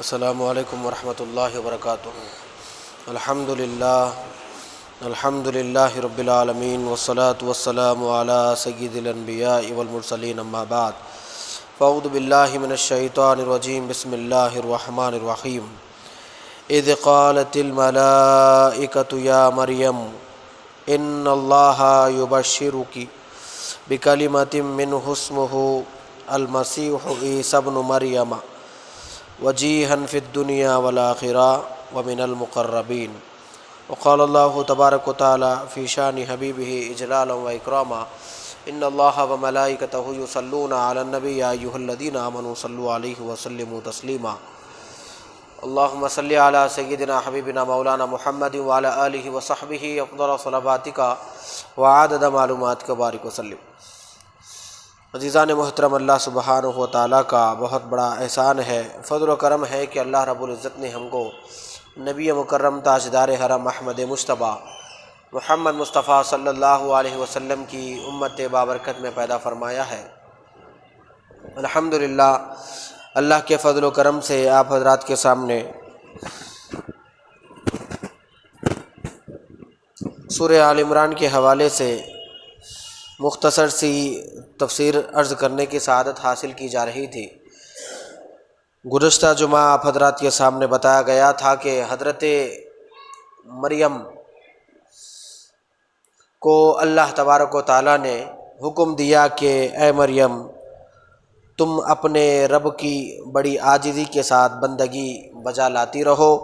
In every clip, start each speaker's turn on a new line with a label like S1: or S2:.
S1: السلام علیکم ورحمۃ اللہ وبرکاتہ۔ الحمد للہ رب العالمین والصلاة والسلام علی سید الانبیاء والمرسلین، اما بعد فاعوذ باللہ من الشیطان الرجیم، بسم اللہ الرحمن الرحیم۔ اذ قالت الملائکۃ یا مریم ان اللہ یبشرک بکلمۃ منہ اسمہ المسیح عیسی ابن مریم وجیہا فی الدنیا والآخرہ ومن المقربین۔ وقال اللہ تبارک و تعالی فی شان حبیبہ اجلالا و اکراما، ان اللہ وملائکتہ یصلون علی النبی یا ایھا الذین آمنوا صلوا علیہ وسلموا تسلیما۔ اللہم صلی علی سیدنا حبیبنا مولانا محمد وعلی آلہ وصحبہ افضل صلواتک وعدد معلوماتک بارک وسلم۔ عزیزان محترم، اللہ سبحانہ و تعالیٰ کا بہت بڑا احسان ہے، فضل و کرم ہے کہ اللہ رب العزت نے ہم کو نبی مکرم تاجدار حرم احمد مجتبیٰ محمد مصطفیٰ صلی اللہ علیہ وسلم کی امت بابرکت میں پیدا فرمایا ہے۔ الحمدللہ، اللہ کے فضل و کرم سے آپ حضرات کے سامنے سورہ آل عمران کے حوالے سے مختصر سی تفسیر عرض کرنے کی سعادت حاصل کی جا رہی تھی۔ گزشتہ جمعہ آپ حضرات کے سامنے بتایا گیا تھا کہ حضرت مریم کو اللہ تبارک و تعالیٰ نے حکم دیا کہ اے مریم، تم اپنے رب کی بڑی عاجزی کے ساتھ بندگی بجا لاتی رہو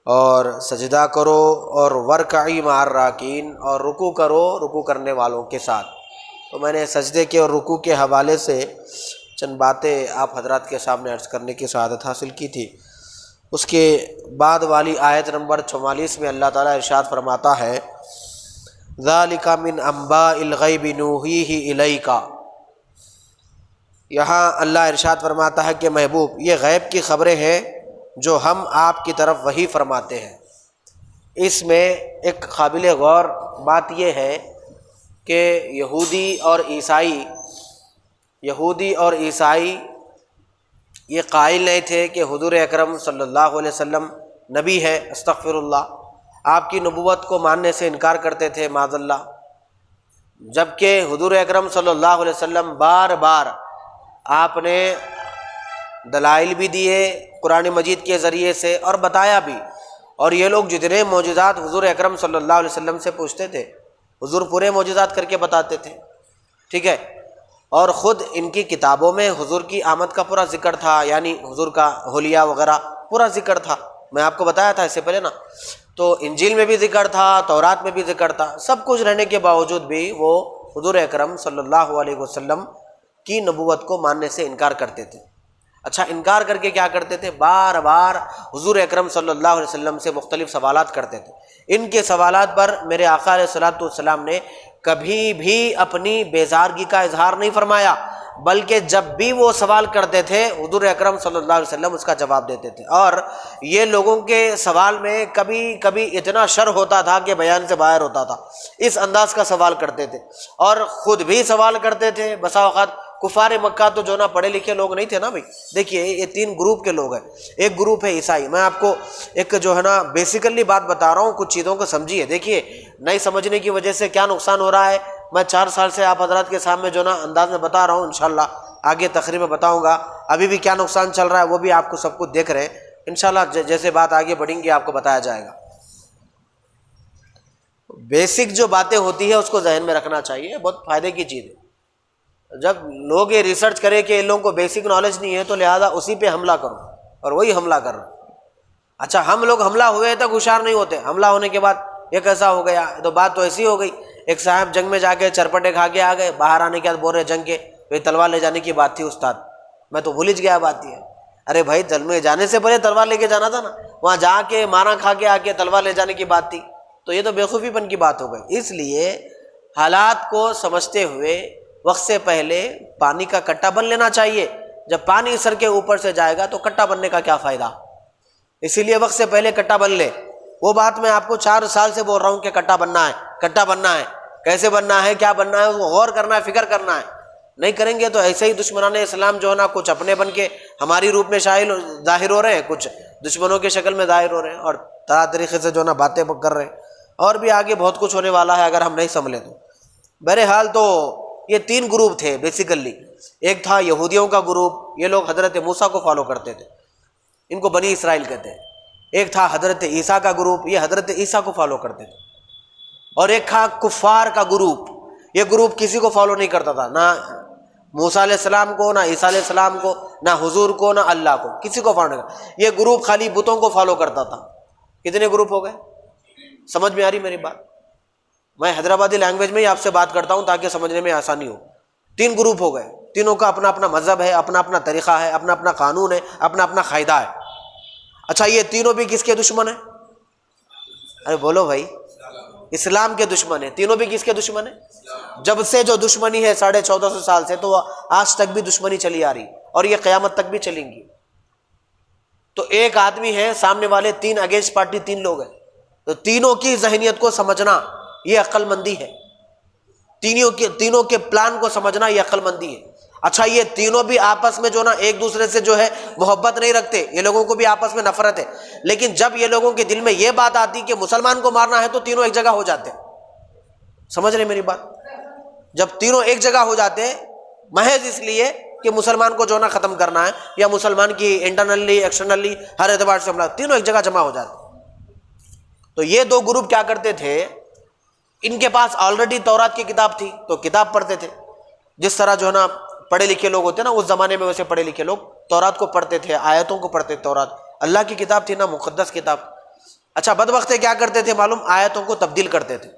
S1: اور سجدہ کرو اور ورکعی مع الراکعین، اور رکوع کرو رکوع کرنے والوں کے ساتھ۔ تو میں نے سجدے کے اور رکوع کے حوالے سے چند باتیں آپ حضرات کے سامنے عرض کرنے کی سعادت حاصل کی تھی۔ اس کے بعد والی آیت نمبر 44 میں اللہ تعالیٰ ارشاد فرماتا ہے، ذالک من انباء الغیب نوحیہ الیک۔ یہاں اللہ ارشاد فرماتا ہے کہ محبوب، یہ غیب کی خبریں ہیں جو ہم آپ کی طرف وحی فرماتے ہیں۔ اس میں ایک قابل غور بات یہ ہے کہ یہودی اور عیسائی یہ قائل نہیں تھے کہ حضور اکرم صلی اللہ علیہ وسلم نبی ہے، استغفر اللہ، آپ کی نبوت کو ماننے سے انکار کرتے تھے معاذ اللہ، جبکہ حضور اکرم صلی اللہ علیہ وسلم بار بار آپ نے دلائل بھی دیے قرآن مجید کے ذریعے سے اور بتایا بھی، اور یہ لوگ جتنے معجزات حضور اکرم صلی اللہ علیہ وسلم سے پوچھتے تھے حضور پورے معجزات کر کے بتاتے تھے، ٹھیک ہے، اور خود ان کی کتابوں میں حضور کی آمد کا پورا ذکر تھا، یعنی حضور کا حلیہ وغیرہ پورا ذکر تھا، میں آپ کو بتایا تھا اس سے پہلے نا، تو انجیل میں بھی ذکر تھا، تورات میں بھی ذکر تھا، سب کچھ رہنے کے باوجود بھی وہ حضور اکرم صلی اللہ علیہ وسلم کی نبوت کو ماننے سے انکار کرتے تھے۔ اچھا، انکار کر کے کیا کرتے تھے؟ بار بار حضور اکرم صلی اللہ علیہ وسلم سے مختلف سوالات کرتے تھے۔ ان کے سوالات پر میرے آقا علیہ الصلوۃ والسلام نے کبھی بھی اپنی بیزارگی کا اظہار نہیں فرمایا، بلکہ جب بھی وہ سوال کرتے تھے حضور اکرم صلی اللہ علیہ وسلم اس کا جواب دیتے تھے، اور یہ لوگوں کے سوال میں کبھی کبھی اتنا شر ہوتا تھا کہ بیان سے باہر ہوتا تھا، اس انداز کا سوال کرتے تھے، اور خود بھی سوال کرتے تھے۔ بسا اوقات کفار مکہ تو جو نا پڑھے لکھے لوگ نہیں تھے نا بھائی، دیکھیے یہ تین گروپ کے لوگ ہیں، ایک گروپ ہے عیسائی۔ میں آپ کو ایک جو ہے نا بیسیکلی بات بتا رہا ہوں، کچھ چیزوں کو سمجھیے، دیکھیے نہیں سمجھنے کی وجہ سے کیا نقصان ہو رہا ہے، میں 4 سال سے آپ حضرات کے سامنے جو نا انداز میں بتا رہا ہوں، انشاءاللہ آگے تقریر میں بتاؤں گا، ابھی بھی کیا نقصان چل رہا ہے وہ بھی آپ کو سب کچھ دیکھ رہے ہیں، انشاءاللہ جیسے بات آگے بڑھیں گی آپ کو بتایا جائے گا۔ بیسک جو باتیں ہوتی ہیں اس کو ذہن میں رکھنا چاہیے، بہت فائدے کی چیز ہے۔ جب لوگ یہ ریسرچ کرے کہ ان لوگوں کو بیسک نالج نہیں ہے تو لہذا اسی پہ حملہ کرو، اور وہی حملہ کر رہا۔ اچھا، ہم لوگ حملہ ہوئے تک ہوشیار نہیں ہوتے، حملہ ہونے کے بعد یہ کیسا ہو گیا، تو بات تو ایسی ہو گئی، ایک صاحب جنگ میں جا کے چرپٹے کھا کے آ گئے، باہر آنے کے بعد بول رہے جنگ کے بھائی تلوار لے جانے کی بات تھی استاد، میں تو بھول گیا بات یہ، ارے بھائی جنگ میں جانے سے پہلے تلوار لے کے جانا تھا نا، وہاں جا کے مارا کھا کے آ کے تلوار لے جانے کی بات تھی، تو یہ تو بیوقوفی پن کی بات ہو گئی۔ اس لیے حالات کو سمجھتے ہوئے وقت سے پہلے پانی کا کٹا بن لینا چاہیے، جب پانی سر کے اوپر سے جائے گا تو کٹا بننے کا کیا فائدہ، اسی لیے وقت سے پہلے کٹا بن لے۔ وہ بات میں آپ کو 4 سال سے بول رہا ہوں کہ کٹا بننا ہے، کٹا بننا ہے، کیسے بننا ہے، کیا بننا ہے، اس کو غور کرنا ہے، فکر کرنا ہے، نہیں کریں گے تو ایسے ہی دشمنان اسلام جو ہے نا کچھ اپنے بن کے ہماری روپ میں ظاہر ہو رہے ہیں، کچھ دشمنوں کی شکل میں ظاہر ہو رہے ہیں، اور طرح طریقے سے جو ہے نا باتیں کر رہے ہیں، اور بھی آگے بہت کچھ ہونے والا ہے اگر ہم نہیں سنبھلے تو۔ بہرحال تو یہ تین گروپ تھے بیسیکلی۔ ایک تھا یہودیوں کا گروپ، یہ لوگ حضرت موسیٰ کو فالو کرتے تھے، ان کو بنی اسرائیل کہتے ہیں۔ ایک تھا حضرت عیسیٰ کا گروپ، یہ حضرت عیسیٰ کو فالو کرتے تھے۔ اور ایک تھا کفار کا گروپ، یہ گروپ کسی کو فالو نہیں کرتا تھا، نہ موسیٰ علیہ السلام کو، نہ عیسیٰ علیہ السلام کو، نہ حضور کو، نہ اللہ کو، کسی کو فالو نہیں کرتا۔ یہ گروپ خالی بتوں کو فالو کرتا تھا۔ کتنے گروپ ہو گئے؟ سمجھ میں آ رہی میری بات؟ میں حیدرآبادی لینگویج میں ہی آپ سے بات کرتا ہوں تاکہ سمجھنے میں آسانی ہو۔ تین گروپ ہو گئے، تینوں کا اپنا اپنا مذہب ہے، اپنا اپنا طریقہ ہے، اپنا اپنا قانون ہے، اپنا اپنا قاعدہ ہے۔ اچھا، یہ تینوں بھی کس کے دشمن ہیں؟ ارے بولو بھائی، اسلام کے دشمن ہیں۔ تینوں بھی کس کے دشمن ہیں؟ جب سے جو دشمنی ہے 1450 سال سے، تو آج تک بھی دشمنی چلی آ رہی، اور یہ قیامت تک بھی چلیں گی۔ تو ایک آدمی ہے، سامنے والے تین اگینسٹ پارٹی تین لوگ ہیں، تو تینوں کی ذہنیت کو سمجھنا یہ عقل مندی ہے، تینوں کے پلان کو سمجھنا یہ عقل مندی ہے۔ اچھا، یہ تینوں بھی آپس میں جو نا ایک دوسرے سے جو ہے محبت نہیں رکھتے، یہ لوگوں کو بھی آپس میں نفرت ہے، لیکن جب یہ لوگوں کے دل میں یہ بات آتی کہ مسلمان کو مارنا ہے تو تینوں ایک جگہ ہو جاتے ہیں۔ سمجھ رہے میری بات؟ جب تینوں ایک جگہ ہو جاتے محض اس لیے کہ مسلمان کو جو نا ختم کرنا ہے، یا مسلمان کی انٹرنلی ایکسٹرنلی ہر اعتبار سے حملہ، تینوں ایک جگہ جمع ہو جاتے۔ تو یہ دو گروپ کیا کرتے تھے، ان کے پاس آلریڈی تورات کی کتاب تھی تو کتاب پڑھتے تھے، جس طرح جو ہے نا پڑھے لکھے لوگ ہوتے ہیں نا اس زمانے میں، ویسے پڑھے لکھے لوگ تورات کو پڑھتے تھے، آیتوں کو پڑھتے تھے۔ تورات اللہ کی کتاب تھی نا، مقدس کتاب۔ اچھا، بدبختے کیا کرتے تھے معلوم؟ آیتوں کو تبدیل کرتے تھے۔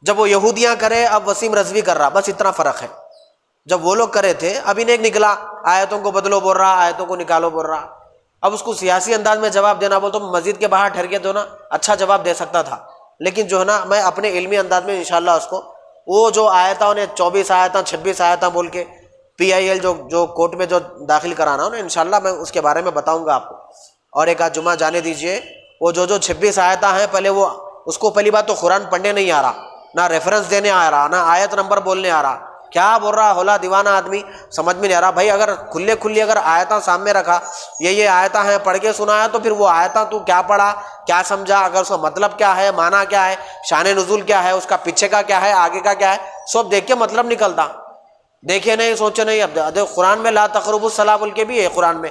S1: جب وہ یہودیاں کرے، اب وسیم رضوی کر رہا، بس اتنا فرق ہے۔ جب وہ لوگ کرے تھے، اب انہیں نکلا آیتوں کو بدلو بول رہا، آیتوں کو نکالو بول رہا۔ اب اس کو سیاسی انداز میں جواب دینا بول تو مسجد کے باہر ٹھہر کے تو نا اچھا جواب دے سکتا تھا، لیکن جو ہے نا میں اپنے علمی انداز میں انشاءاللہ اس کو، وہ جو آیتوں نے 24 آیتیں 26 آیتیں بول کے PIL جو کورٹ میں جو داخل کرانا ہو نا، انشاءاللہ میں اس کے بارے میں بتاؤں گا آپ کو۔ اور ایک آدھ جمعہ جانے دیجئے، وہ جو 26 آیتیں ہیں، پہلے وہ اس کو پہلی بات تو قرآن پڑھنے نہیں آ رہا، نہ ریفرنس دینے آ رہا، نہ آیت نمبر بولنے آ رہا، کیا بول رہا ہولا دیوانہ آدمی، سمجھ میں نہیں آ رہا۔ بھائی اگر کھلی اگر آیتاں سامنے رکھا، یہ آیتاں ہیں، پڑھ کے سنایا، تو پھر وہ آیتاں تو کیا پڑھا، کیا سمجھا، اگر اس کا مطلب کیا ہے، معنی کیا ہے، شان نزول کیا ہے، اس کا پیچھے کا کیا ہے، آگے کا کیا ہے، سب دیکھ کے مطلب نکلتا۔ دیکھے نہیں، سوچے نہیں۔ اب قرآن میں لا تقربوا الصلاۃ بول کے بھی ہے، قرآن میں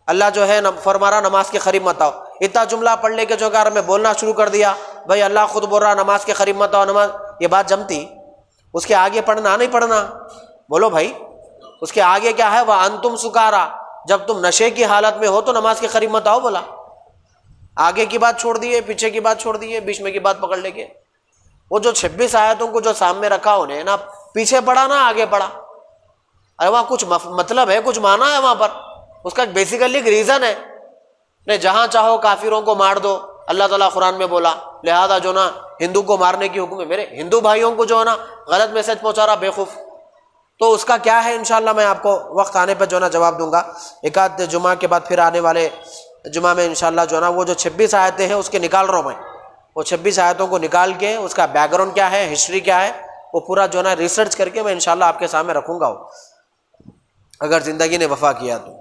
S1: اللہ جو ہے فرما رہا نماز کے قریب مت آؤ۔ اتنا جملہ پڑھ لے کے جو اگر میں بولنا شروع کر دیا، بھائی اللہ خود بول رہا نماز کے قریب مت آؤ، نماز، یہ بات جمتی؟ اس کے آگے پڑھنا نہیں پڑھنا؟ بولو بھائی، اس کے آگے کیا ہے؟ وَأَنْتُمْ سُكَارَىٰ، جب تم نشے کی حالت میں ہو تو نماز کے قریب مت آؤ بولا۔ آگے کی بات چھوڑ دیے، پیچھے کی بات چھوڑ دیے، بیچ میں کی بات پکڑ لے کے وہ جو 26 آیتوں کو جو سامنے رکھا انہیں نہ پیچھے پڑھا نہ آگے پڑھا۔ ارے وہاں کچھ مطلب ہے، کچھ معنی ہے وہاں پر، اس کا بیسیکلی ایک ریزن ہے۔ نہیں، جہاں چاہو کافروں کو مار دو، اللہ تعالیٰ قرآن میں بولا، لہذا جو نا ہندو کو مارنے کی حکم ہے۔ میرے ہندو بھائیوں کو جو ہے نا غلط میسج پہنچا رہا بیوقوف، تو اس کا کیا ہے انشاءاللہ میں آپ کو وقت آنے پہ جو ہے نا جواب دوں گا۔ ایک آدھ جمعہ کے بعد پھر آنے والے جمعہ میں انشاءاللہ جو ہے نا وہ جو 26 آیتیں ہیں اس کے نکال رہا ہوں میں، وہ 26 آیتوں کو نکال کے اس کا بیک گراؤنڈ کیا ہے، ہسٹری کیا ہے، وہ پورا جو ہے نا ریسرچ کر کے میں انشاءاللہ آپ کے سامنے رکھوں گا، اگر زندگی نے وفا کیا تو۔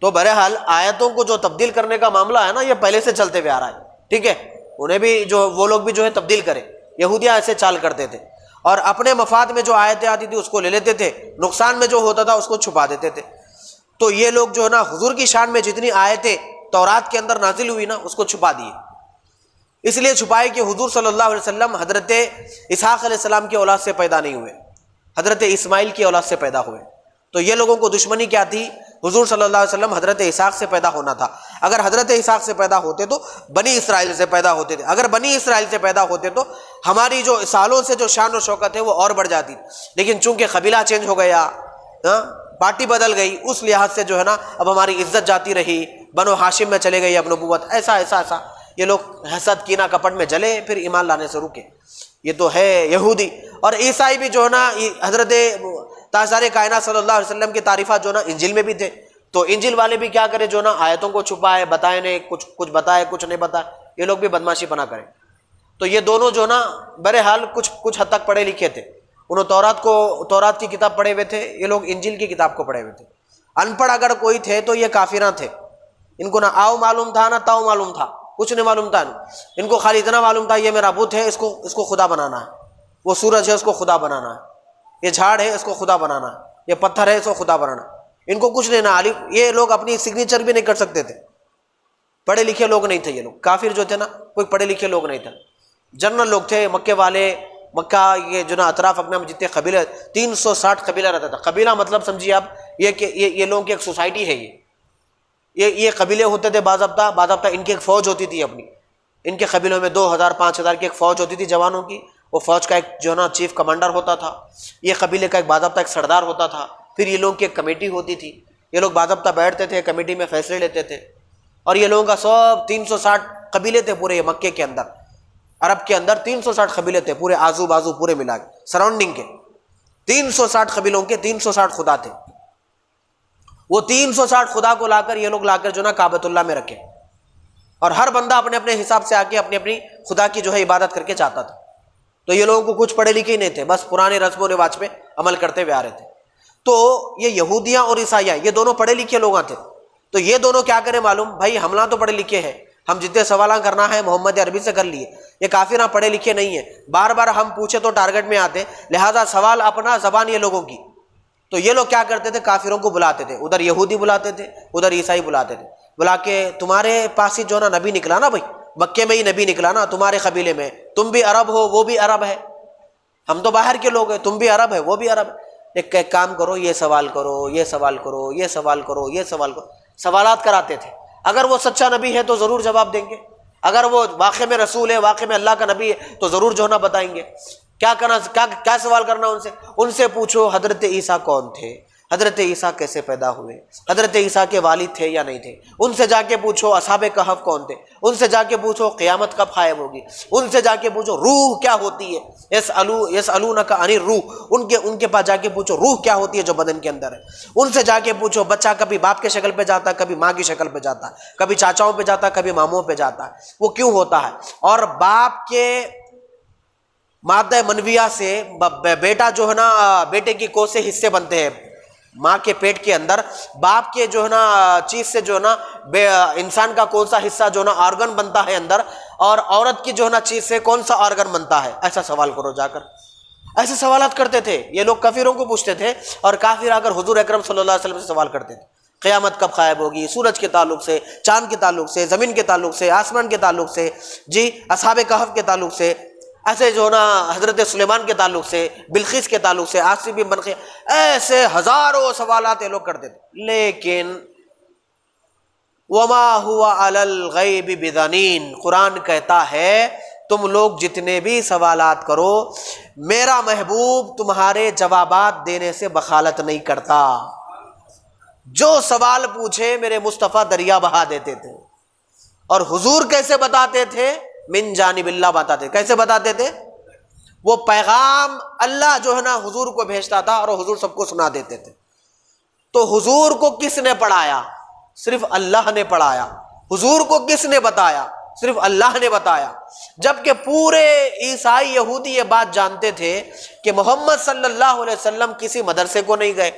S1: بہرحال آیتوں کو جو تبدیل کرنے کا معاملہ ہے نا، یہ پہلے سے چلتے ہوئے آ رہا ہے، ٹھیک ہے۔ انہیں بھی جو وہ لوگ بھی جو ہے تبدیل کرے، یہودیاں ایسے چال کرتے تھے، اور اپنے مفاد میں جو آیتیں آتی تھی اس کو لے لیتے تھے، نقصان میں جو ہوتا تھا اس کو چھپا دیتے تھے۔ تو یہ لوگ جو ہے نا حضور کی شان میں جتنی آیتیں تورات کے اندر نازل ہوئی نا اس کو چھپا دیے، اس لیے چھپائے کہ حضور صلی اللہ علیہ وسلم حضرت اسحاق علیہ السلام کی اولاد سے پیدا نہیں ہوئے، حضرت اسماعیل کی اولاد سے پیدا ہوئے۔ تو یہ لوگوں کو دشمنی کیا تھی؟ حضور صلی اللہ علیہ وسلم حضرت اسحاق سے پیدا ہونا تھا۔ اگر حضرت اسحاق سے پیدا ہوتے تو بنی اسرائیل سے پیدا ہوتے تھے، اگر بنی اسرائیل سے پیدا ہوتے تو ہماری جو سالوں سے جو شان و شوکت ہے وہ اور بڑھ جاتی، لیکن چونکہ قبیلہ چینج ہو گیا، پارٹی بدل گئی، اس لحاظ سے جو ہے نا اب ہماری عزت جاتی رہی، بنو ہاشم میں چلے گئی اب نبوت، ایسا ایسا ایسا یہ لوگ حسد کینہ کپٹ میں جلے، پھر ایمان لانے سے رکے۔ یہ تو ہے یہودی۔ اور عیسائی بھی جو ہے نا حضرت تاجدار کائنات صلی اللہ علیہ وسلم کی تعریفات جو ہے نا انجیل میں بھی تھے، تو انجیل والے بھی کیا کرے جو نا آیتوں کو چھپائے، بتائے نہیں، کچھ بتائے کچھ نہیں بتائے، یہ لوگ بھی بدماشی پنا کریں۔ تو یہ دونوں جو نا بہرحال کچھ حد تک پڑھے لکھے تھے، انہوں تورات کی کتاب پڑھے ہوئے تھے، یہ لوگ انجیل کی کتاب کو پڑھے ہوئے تھے۔ ان پڑھ اگر کوئی تھے تو یہ کافراں تھے، ان کو نہ آؤ معلوم تھا نہ تاؤ معلوم تھا، کچھ نہیں معلوم تھا ان کو، خالی اتنا معلوم تھا یہ میرا بت ہے، اس کو خدا بنانا ہے، وہ سورج ہے اس کو خدا بنانا ہے، یہ جھاڑ ہے اس کو خدا بنانا ہے، یہ پتھر ہے اس کو خدا بنانا ہے، ان کو کچھ نہیں نہ علی۔ یہ لوگ اپنی سگنیچر بھی نہیں کر سکتے تھے، پڑھے لکھے لوگ نہیں تھے یہ لوگ، کافر جو تھے نا کوئی پڑھے لکھے لوگ نہیں تھے، جنرل لوگ تھے مکے والے۔ مکہ یہ جو نا اطراف اپنے میں جتنے قبیلے، 360 قبیلہ رہتا تھا۔ قبیلہ مطلب سمجھیے آپ یہ کہ یہ لوگوں کی ایک سوسائٹی ہے، یہ قبیلے ہوتے تھے، باضابطہ ان کی ایک فوج ہوتی تھی اپنی، ان کے قبیلوں میں 2000 5000 کی ایک فوج ہوتی تھی جوانوں کی، وہ فوج کا ایک جو نا چیف کمانڈر ہوتا تھا، یہ قبیلے کا ایک باضابطہ ایک سردار ہوتا تھا، پھر یہ لوگوں کی ایک کمیٹی ہوتی تھی، یہ لوگ باضابطہ بیٹھتے تھے، کمیٹی میں فیصلے لیتے تھے، اور یہ لوگوں کا سب 360 قبیلے تھے پورے مکے کے اندر، عرب کے اندر 360 قبیلے تھے پورے، آزو بازو پورے ملا کے سراؤنڈنگ کے 360 قبیلوں کے 360 خدا تھے۔ وہ 360 خدا کو لا کر یہ لوگ لا کر جو نا کعبۃ اللہ میں رکھے، اور ہر بندہ اپنے اپنے حساب سے آ کے اپنی اپنی خدا کی جو ہے عبادت کر کے چاہتا تھا۔ تو یہ لوگوں کو کچھ پڑھے لکھے ہی نہیں تھے، بس پرانے رسم و رواج پہ عمل کرتے ہوئے آ رہے تھے۔ تو یہ یہودیاں اور عیسائیاں یہ دونوں پڑھے لکھے لوگ تھے، تو یہ دونوں کیا کریں معلوم، بھائی ہملا تو پڑھے لکھے ہیں، ہم جتنے سوالاں کرنا ہے محمد عربی سے کر لیے، یہ کافراں پڑھے لکھے نہیں ہیں، بار بار ہم پوچھے تو ٹارگٹ میں آتے، لہٰذا سوال اپنا زبان یہ لوگوں کی۔ تو یہ لوگ کیا کرتے تھے، کافروں کو بلاتے تھے، ادھر یہودی بلاتے تھے ادھر عیسائی بلاتے تھے، بلا کے تمہارے پاس ہی جو نا نبی نکلا نا، بھائی مکے میں ہی نبی نکلا نا تمہارے قبیلے میں، تم بھی عرب ہو وہ بھی عرب ہے، ہم تو باہر کے لوگ ہیں، تم بھی عرب ہے وہ بھی عرب ہے، ایک کام کرو، یہ سوال کرو یہ سوال کرو یہ سوال کرو یہ سوال کرو، سوالات کراتے تھے۔ اگر وہ سچا نبی ہے تو ضرور جواب دیں گے، اگر وہ واقع میں رسول ہے، واقع میں اللہ کا نبی ہے تو ضرور جو ہے نا بتائیں گے۔ کیا کرنا، کیا سوال کرنا ان سے پوچھو حضرت عیسیٰ کون تھے، حضرت عیسیٰ کیسے پیدا ہوئے، حضرت عیسیٰ کے والد تھے یا نہیں تھے، ان سے جا کے پوچھو اصحاب کہف کون تھے، ان سے جا کے پوچھو قیامت کب قائم ہوگی، ان سے جا کے پوچھو روح کیا ہوتی ہے، یسألونک عن الروح، ان کے پاس جا کے پوچھو روح کیا ہوتی ہے جو بدن کے اندر ہے، ان سے جا کے پوچھو بچہ کبھی باپ کے شکل پہ جاتا ہے، کبھی ماں کی شکل پہ جاتا ہے، کبھی چاچاؤں پہ جاتا ہے، کبھی ماموں پہ جاتا ہے، وہ کیوں ہوتا ہے، اور باپ کے مادہ منویہ سے بیٹا جو ہے نا، بیٹے کی کون سے حصے بنتے ہیں، ماں کے پیٹ کے اندر باپ کے جو ہے نا چیز سے جو ہے نا انسان کا کون سا حصہ جو ہے نا آرگن بنتا ہے اندر، اور عورت کی جو ہے نا چیز سے کون سا آرگن بنتا ہے، ایسا سوال کرو جا کر۔ ایسے سوالات کرتے تھے یہ لوگ، کافروں کو پوچھتے تھے، اور کافر آ کر حضور اکرم صلی اللہ علیہ وسلم سے سوال کرتے تھے، قیامت کب قائم ہوگی، سورج کے تعلق سے، چاند کے تعلق سے، زمین کے تعلق سے، آسمان کے تعلق سے، جی اصحاب کہف کے تعلق سے، ایسے جو نا حضرت سلیمان کے تعلق سے، بلقیس کے تعلق سے، عاصم بن بنقی، ایسے ہزاروں سوالات یہ لوگ کرتے تھے۔ لیکن وما هو علی الغیب بضنین، قرآن کہتا ہے تم لوگ جتنے بھی سوالات کرو، میرا محبوب تمہارے جوابات دینے سے بخالت نہیں کرتا، جو سوال پوچھے میرے مصطفیٰ دریا بہا دیتے تھے۔ اور حضور کیسے بتاتے تھے، من جانب اللہ بتاتے، کیسے بتاتے تھے، وہ پیغام اللہ جو ہے نا حضور کو بھیجتا تھا اور حضور سب کو سنا دیتے تھے۔ تو حضور کو کس نے پڑھایا، صرف اللہ نے پڑھایا۔ حضور کو کس نے بتایا، صرف اللہ نے بتایا۔ جبکہ پورے عیسائی یہودی یہ بات جانتے تھے کہ محمد صلی اللہ علیہ وسلم کسی مدرسے کو نہیں گئے،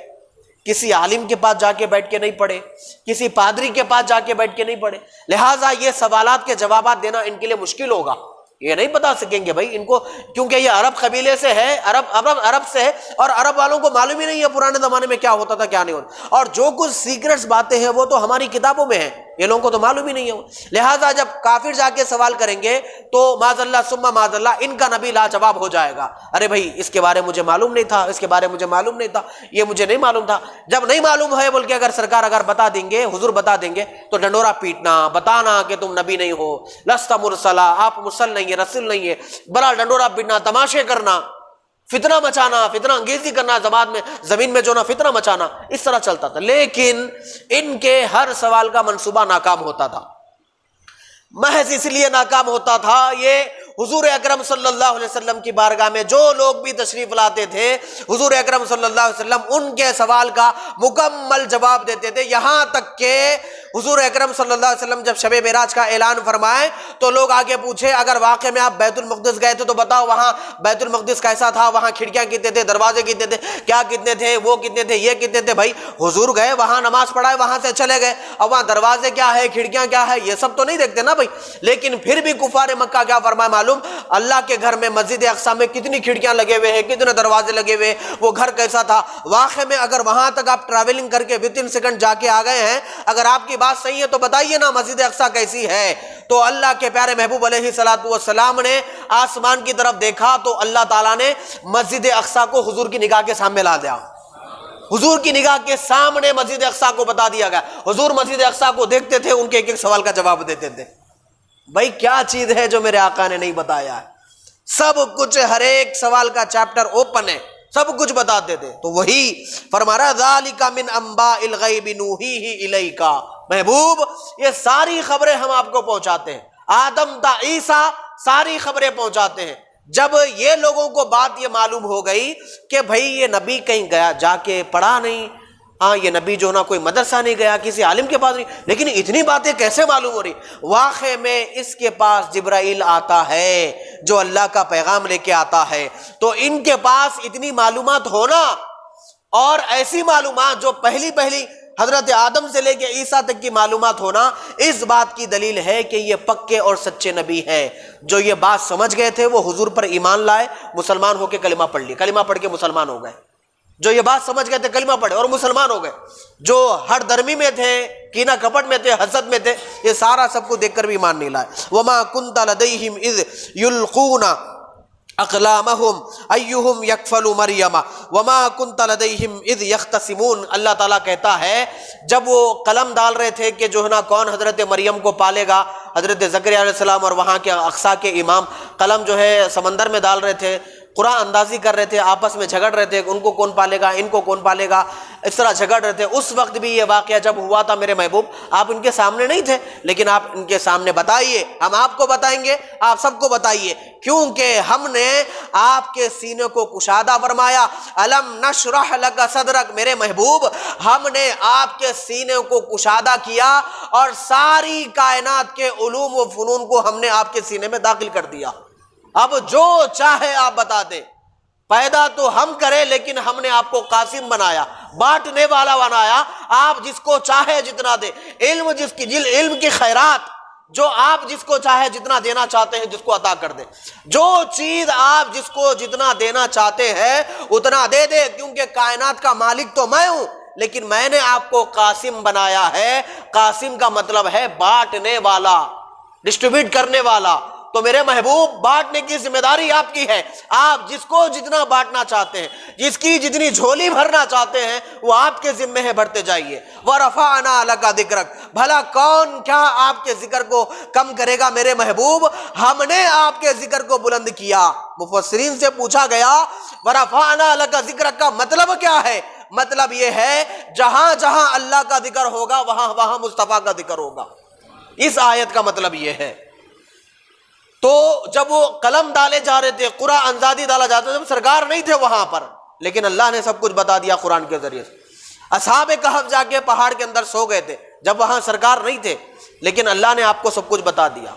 S1: کسی عالم کے پاس جا کے بیٹھ کے نہیں پڑھے، کسی پادری کے پاس جا کے بیٹھ کے نہیں پڑھے، لہٰذا یہ سوالات کے جوابات دینا ان کے لیے مشکل ہوگا، یہ نہیں بتا سکیں گے بھائی ان کو، کیونکہ یہ عرب قبیلے سے ہے، عرب سے ہے، اور عرب والوں کو معلوم ہی نہیں ہے پرانے زمانے میں کیا ہوتا تھا کیا نہیں ہوتا، اور جو کچھ سیکرٹس باتیں ہیں وہ تو ہماری کتابوں میں ہیں، یہ لوگوں کو تو معلوم ہی نہیں ہے۔ لہٰذا جب کافر جا کے سوال کریں گے تو معاذ اللہ ثم معاذ اللہ ان کا نبی لاجواب ہو جائے گا، ارے بھائی اس کے بارے مجھے معلوم نہیں تھا، اس کے بارے مجھے معلوم نہیں تھا، یہ مجھے نہیں معلوم تھا۔ جب نہیں معلوم ہے بول کے اگر سرکار اگر بتا دیں گے، حضور بتا دیں گے، تو ڈنڈورا پیٹنا، بتانا کہ تم نبی نہیں ہو، لست مرسلا، آپ مرسل نہیں ہے، رسول نہیں ہے، بڑا ڈنڈورا پیٹنا، تماشے کرنا، فتنہ مچانا، فتنہ انگیزی کرنا، زمین میں جو نا فتنہ مچانا، اس طرح چلتا تھا۔ لیکن ان کے ہر سوال کا منصوبہ ناکام ہوتا تھا، محض اس لیے ناکام ہوتا تھا، یہ حضور اکرم صلی اللہ علیہ وسلم کی بارگاہ میں جو لوگ بھی تشریف لاتے تھے، حضور اکرم صلی اللہ علیہ وسلم ان کے سوال کا مکمل جواب دیتے تھے، یہاں تک کہ حضور اکرم صلی اللہ علیہ وسلم جب شب معراج کا اعلان فرمائے تو لوگ آگے پوچھے اگر واقع میں آپ بیت المقدس گئے تھے تو بتاؤ وہاں بیت المقدس کیسا تھا، وہاں کھڑکیاں کتنے تھے، دروازے کتنے تھے، کیا کتنے تھے، وہ کتنے تھے، یہ کتنے تھے؟ بھائی حضور گئے وہاں نماز پڑھائے وہاں سے چلے گئے، اب وہاں دروازے کیا ہے، کھڑکیاں کیا ہے، یہ سب تو نہیں دیکھتے نا بھائی۔ لیکن پھر بھی کفار مکہ کیا فرمائے معلوم؟ اللہ کے گھر میں مسجد اقصی میں کتنی کھڑکیاں لگے ہوئے ہیں، کتنے دروازے لگے ہوئے، وہ گھر کیسا تھا۔ واقع میں اگر وہاں تک آپ ٹریولنگ کر کے within سیکنڈ جا کے آ گئے ہیں، اگر آپ کی بات صحیح ہے تو بتائیے نا مسجد اقصی کیسی ہے۔ تو اللہ کے پیارے محبوب علیہ الصلوۃ والسلام نے آسمان کی طرف دیکھا تو اللہ تعالیٰ نے مسجد اقصی کو حضور کی نگاہ کے سامنے لا دیا۔ حضور کی نگاہ کے سامنے مسجد اقصی کو بتا دیا گیا۔ حضور مسجد اقصی کو دیکھتے تھے، ان کے ایک ایک سوال کا جواب دیتے تھے۔ بھائی کیا چیز ہے جو میرے آقا نے نہیں بتایا ہے؟ سب کچھ، ہر ایک سوال کا چیپٹر اوپن ہے، سب کچھ بتاتے تھے۔ تو وہی فرما رہا ذالک من انباء الغیب نوحیہ الیک، محبوب یہ ساری خبریں ہم آپ کو پہنچاتے ہیں، آدم تا عیسیٰ ساری خبریں پہنچاتے ہیں۔ جب یہ لوگوں کو بات یہ معلوم ہو گئی کہ بھائی یہ نبی کہیں گیا جا کے پڑھا نہیں، ہاں یہ نبی جو نا کوئی مدرسہ نہیں گیا، کسی عالم کے پاس نہیں، لیکن اتنی باتیں کیسے معلوم ہو رہی؟ واقع میں اس کے پاس جبرائیل آتا ہے جو اللہ کا پیغام لے کے آتا ہے، تو ان کے پاس اتنی معلومات ہونا اور ایسی معلومات جو پہلی حضرت آدم سے لے کے عیسیٰ تک کی معلومات ہونا، اس بات کی دلیل ہے کہ یہ پکے اور سچے نبی ہیں۔ جو یہ بات سمجھ گئے تھے وہ حضور پر ایمان لائے، مسلمان ہو کے کلمہ پڑھ لی، کلمہ پڑھ کے مسلمان ہو گئے۔ جو یہ بات سمجھ گئے تھے کلمہ پڑھے اور مسلمان ہو گئے۔ جو ہر درمی میں تھے، کینہ کپٹ میں تھے، حسد میں تھے، یہ سارا سب کو دیکھ کر بھی ایمان نہیں لائے۔ وما كنت لديهم اذ يلقون اقلامهم ایہم یکفل مریم وما كنت لديهم اذ يختصمون۔ اللہ تعالیٰ کہتا ہے جب وہ قلم ڈال رہے تھے کہ جو ہے نا کون حضرت مریم کو پالے گا، حضرت زکریا علیہ السلام اور وہاں کے اقصی کے امام قلم جو ہے سمندر میں ڈال رہے تھے، قرآن اندازی کر رہے تھے، آپس میں جھگڑ رہے تھے، ان کو کون پالے گا، ان کو کون پالے گا، اس طرح جھگڑ رہے تھے۔ اس وقت بھی یہ واقعہ جب ہوا تھا میرے محبوب، آپ ان کے سامنے نہیں تھے، لیکن آپ ان کے سامنے بتائیے، ہم آپ کو بتائیں گے، آپ سب کو بتائیے، کیونکہ ہم نے آپ کے سینے کو کشادہ فرمایا۔ الم نشرح لک صدرک، میرے محبوب ہم نے آپ کے سینے کو کشادہ کیا اور ساری کائنات کے علوم و فنون کو ہم نے آپ کے سینے میں داخل کر دیا۔ اب جو چاہے آپ بتا دیں، پیدا تو ہم کرے لیکن ہم نے آپ کو قاسم بنایا، بانٹنے والا بنایا، آپ جس کو چاہے جتنا دے، علم علم کی خیرات جو آپ جس کو چاہے جتنا دینا چاہتے ہیں جس کو عطا کر دے، جو چیز آپ جس کو جتنا دینا چاہتے ہیں اتنا دے دے، کیونکہ کائنات کا مالک تو میں ہوں، لیکن میں نے آپ کو قاسم بنایا ہے۔ قاسم کا مطلب ہے بانٹنے والا، ڈسٹریبیوٹ کرنے والا۔ تو میرے محبوب بانٹنے کی ذمہ داری آپ کی ہے، آپ جس کو جتنا بانٹنا چاہتے ہیں، جس کی جتنی جھولی بھرنا چاہتے ہیں وہ آپ کے ذمہ ہے، بھرتے جائیے۔ وَرَفَعْنَا لَكَ ذِكْرَكَ، بھلا کون کیا آپ کے ذکر کو کم کرے گا میرے محبوب؟ ہم نے آپ کے ذکر کو بلند کیا۔ مفسرین سے پوچھا گیا وَرَفَعْنَا لَكَ ذِكْرَكَ کا مطلب کیا ہے؟ مطلب یہ ہے جہاں جہاں اللہ کا ذکر ہوگا وہاں وہاں مصطفیٰ کا ذکر ہوگا۔ اس آیت کا مطلب یہ ہے۔ تو جب وہ قلم ڈالے جا رہے تھے، قرآن انزادی ڈالا جاتا تھا، جب سرکار نہیں تھے وہاں پر، لیکن اللہ نے سب کچھ بتا دیا قرآن کے ذریعے سے۔ اصحاب کہف جا کے پہاڑ کے اندر سو گئے تھے جب وہاں سرکار نہیں تھے، لیکن اللہ نے آپ کو سب کچھ بتا دیا۔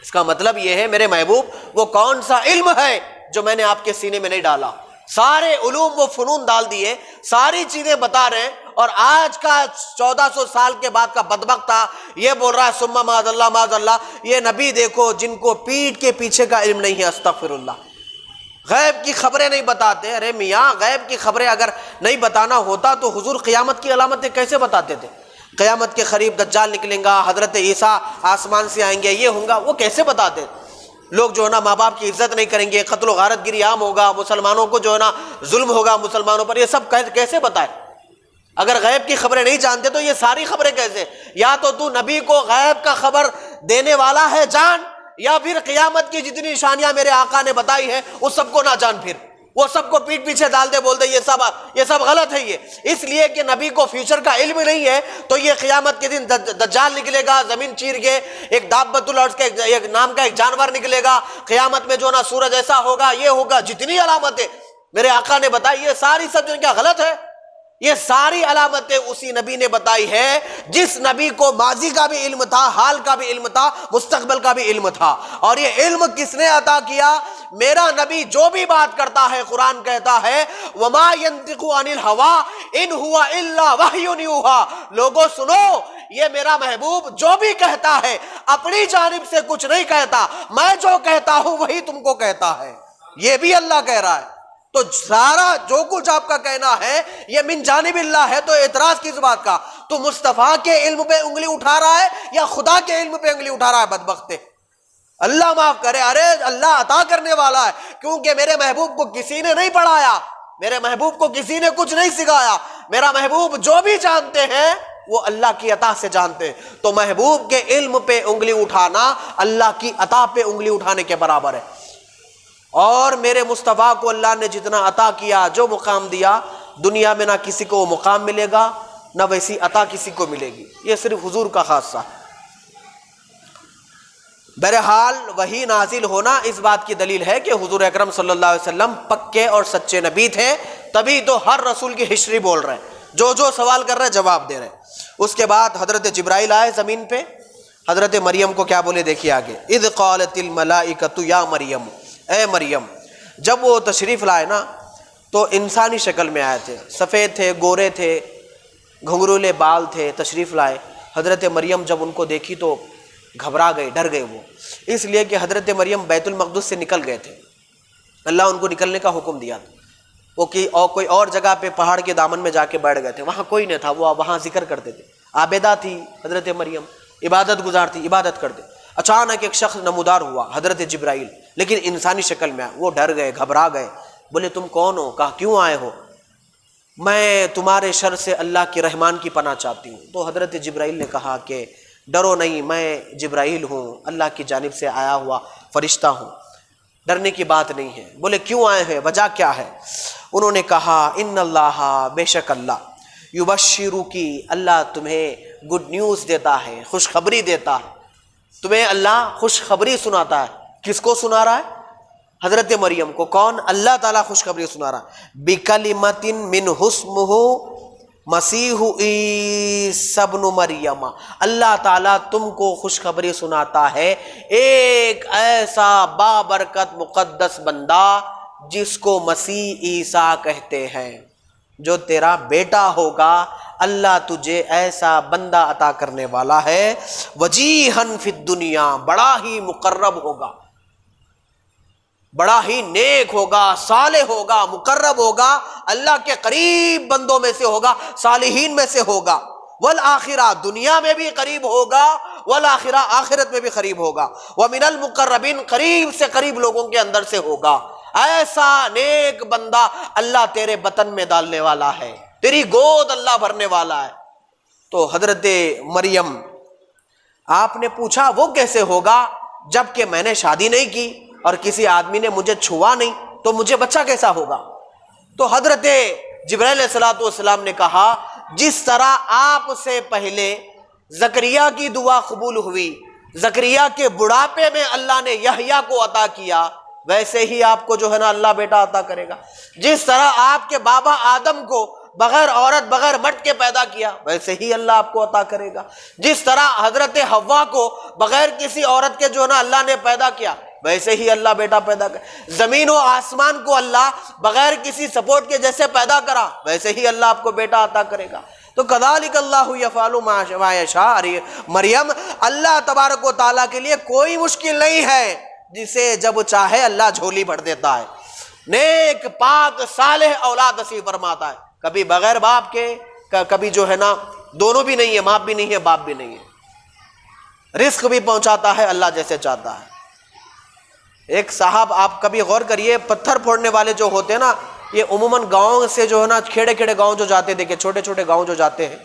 S1: اس کا مطلب یہ ہے میرے محبوب وہ کون سا علم ہے جو میں نے آپ کے سینے میں نہیں ڈالا؟ سارے علوم و فنون ڈال دیے، ساری چیزیں بتا رہے ہیں، اور آج کا 1400 سال کے بعد کا بدبخت تھا یہ بول رہا ہے ثم معاذ اللہ معاذ اللہ، یہ نبی دیکھو جن کو پیٹھ کے پیچھے کا علم نہیں ہے، استغفر اللہ، غیب کی خبریں نہیں بتاتے۔ ارے میاں غیب کی خبریں اگر نہیں بتانا ہوتا تو حضور قیامت کی علامتیں کیسے بتاتے تھے؟ قیامت کے قریب دجال نکلیں گا، حضرت عیسیٰ آسمان سے آئیں گے، یہ ہوں گا، وہ کیسے بتاتے؟ لوگ جو ہے نا ماں باپ کی عزت نہیں کریں گے، قتل و غارت گری عام ہوگا، مسلمانوں کو جو ہے نا ظلم ہوگا مسلمانوں پر، یہ سب کیسے بتائے؟ اگر غیب کی خبریں نہیں جانتے تو یہ ساری خبریں کیسے؟ یا تو نبی کو غیب کا خبر دینے والا ہے جان، یا پھر قیامت کی جتنی نشانیاں میرے آقا نے بتائی ہے اس سب کو نہ جان، پھر وہ سب کو پیٹ پیچھے ڈال دے، بول دے یہ سب غلط ہے۔ یہ اس لیے کہ نبی کو فیوچر کا علم نہیں ہے، تو یہ قیامت کے دن دجال نکلے گا زمین چیر کے، ایک دابۃ الارض کے ایک نام کا ایک جانور نکلے گا، قیامت میں جو نا سورج ایسا ہوگا، یہ ہوگا، جتنی علامتیں میرے آقا نے بتائی یہ ساری سب جو کیا غلط ہے؟ یہ ساری علامتیں اسی نبی نے بتائی ہے جس نبی کو ماضی کا بھی علم تھا، حال کا بھی علم تھا، مستقبل کا بھی علم تھا۔ اور یہ علم کس نے عطا کیا؟ میرا نبی جو بھی بات کرتا ہے قرآن کہتا ہے وَمَا يَنطِقُ عَنِ الْهَوَىٰ إِنْ هُوَ إِلَّا وَحْيٌ يُوحَىٰ۔ لوگوں سنو، یہ میرا محبوب جو بھی کہتا ہے اپنی جانب سے کچھ نہیں کہتا، میں جو کہتا ہوں وہی تم کو کہتا ہے۔ یہ بھی اللہ کہہ رہا ہے۔ تو سارا جو کچھ آپ کا کہنا ہے یہ من جانب اللہ ہے، تو اعتراض کس بات کا؟ تو مصطفیٰ کے علم پہ انگلی اٹھا رہا ہے یا خدا کے علم پہ انگلی اٹھا رہا ہے؟ بدبخت ہے، اللہ معاف کرے۔ ارے اللہ عطا کرنے والا ہے، کیونکہ میرے محبوب کو کسی نے نہیں پڑھایا، میرے محبوب کو کسی نے کچھ نہیں سکھایا۔ میرا محبوب جو بھی جانتے ہیں وہ اللہ کی عطا سے جانتے ہیں۔ تو محبوب کے علم پہ انگلی اٹھانا اللہ کی عطا پہ انگلی اٹھانے کے برابر ہے۔ اور میرے مصطفیٰ کو اللہ نے جتنا عطا کیا، جو مقام دیا، دنیا میں نہ کسی کو وہ مقام ملے گا، نہ ویسی عطا کسی کو ملے گی، یہ صرف حضور کا خاصہ ہے۔ بہرحال وحی نازل ہونا اس بات کی دلیل ہے کہ حضور اکرم صلی اللہ علیہ وسلم پکے اور سچے نبی تھے، تبھی تو ہر رسول کی ہسٹری بول رہے ہیں، جو سوال کر رہے ہیں جواب دے رہے ہیں۔ اس کے بعد حضرت جبرائیل آئے زمین پہ، حضرت مریم کو کیا بولے دیکھیے آگے، اذ قالت الملائکۃ یا مریم، اے مریم۔ جب وہ تشریف لائے نا تو انسانی شکل میں آئے تھے، سفید تھے، گورے تھے، گھنگرولے بال تھے، تشریف لائے۔ حضرت مریم جب ان کو دیکھی تو گھبرا گئے، ڈر گئے وہ، اس لیے کہ حضرت مریم بیت المقدس سے نکل گئے تھے، اللہ ان کو نکلنے کا حکم دیا تھا۔ وہ کوئی اور جگہ پہ پہاڑ کے دامن میں جا کے بیٹھ گئے تھے، وہاں کوئی نہیں تھا، وہ وہاں ذکر کرتے تھے، عابدہ تھی حضرت مریم، عبادت گزار تھی، عبادت کرتے۔ اچانک ایک شخص نمودار ہوا، حضرت جبرائیل، لیکن انسانی شکل میں، وہ ڈر گئے، گھبرا گئے، بولے تم کون ہو؟ کہا کیوں آئے ہو؟ میں تمہارے شر سے اللہ کے رحمان کی پناہ چاہتی ہوں۔ تو حضرت جبرائیل نے کہا کہ ڈرو نہیں، میں جبرائیل ہوں، اللہ کی جانب سے آیا ہوا فرشتہ ہوں، ڈرنے کی بات نہیں ہے۔ بولے کیوں آئے ہیں، وجہ کیا ہے؟ انہوں نے کہا ان اللہ، بے شک اللہ، یبشرکی، اللہ تمہیں گڈ نیوز دیتا ہے، خوشخبری دیتا ہے، تمہیں اللہ خوشخبری سناتا ہے۔ کس کو سنا رہا ہے؟ حضرت مریم کو۔ کون؟ اللہ تعالیٰ خوشخبری سنا رہا ہے۔ بکلمۃ من اسمہ مسیح عیسی ابن مریم، اللہ تعالیٰ تم کو خوشخبری سناتا ہے ایک ایسا بابرکت مقدس بندہ جس کو مسیح عیسیٰ کہتے ہیں، جو تیرا بیٹا ہوگا، اللہ تجھے ایسا بندہ عطا کرنے والا ہے، وجیہن فی الدنیا، بڑا ہی مقرب ہوگا، بڑا ہی نیک ہوگا، صالح ہوگا، مقرب ہوگا، اللہ کے قریب بندوں میں سے ہوگا، صالحین میں سے ہوگا، والآخرہ، دنیا میں بھی قریب ہوگا، والآخرہ، آخرت میں بھی قریب ہوگا، ومن المقربین، قریب سے قریب لوگوں کے اندر سے ہوگا۔ ایسا نیک بندہ اللہ تیرے بطن میں ڈالنے والا ہے، تیری گود اللہ بھرنے والا ہے۔ تو حضرت مریم، آپ نے پوچھا وہ کیسے ہوگا جب کہ میں نے شادی نہیں کی اور کسی آدمی نے مجھے چھوا نہیں، تو مجھے بچہ کیسا ہوگا؟ تو حضرت جبرائیل علیہ السلام نے کہا جس طرح آپ سے پہلے زکریا کی دعا قبول ہوئی، زکریا کے بڑھاپے میں اللہ نے یحییٰ کو عطا کیا، ویسے ہی آپ کو جو ہے نا اللہ بیٹا عطا کرے گا۔ جس طرح آپ کے بابا آدم کو بغیر عورت، بغیر مٹ کے پیدا کیا، ویسے ہی اللہ آپ کو عطا کرے گا۔ جس طرح حضرت حوا کو بغیر کسی عورت کے جو ہے نا اللہ نے پیدا کیا، ویسے ہی اللہ بیٹا پیدا کرے۔ زمین و آسمان کو اللہ بغیر کسی سپورٹ کے جیسے پیدا کرا، ویسے ہی اللہ آپ کو بیٹا عطا کرے گا۔ تو کذالک اللہ یفعل ما یشاء، مریم، اللہ تبارک و تعالیٰ کے لیے کوئی مشکل نہیں ہے، جسے جب چاہے اللہ جھولی بھر دیتا ہے، نیک پاک صالح اولاد نصیب فرماتا ہے، کبھی بغیر باپ کے، کبھی جو ہے نا دونوں بھی نہیں ہے، ماں بھی نہیں ہے، باپ بھی نہیں ہے، رزق بھی پہنچاتا ہے اللہ جیسے چاہتا ہے۔ ایک صاحب، آپ کبھی غور کریے، پتھر پھوڑنے والے جو ہوتے ہیں نا، یہ عموماً گاؤں سے جو ہے نا، کھیڑے کھیڑے گاؤں جو جاتے، دیکھیں چھوٹے چھوٹے گاؤں جو جاتے ہیں،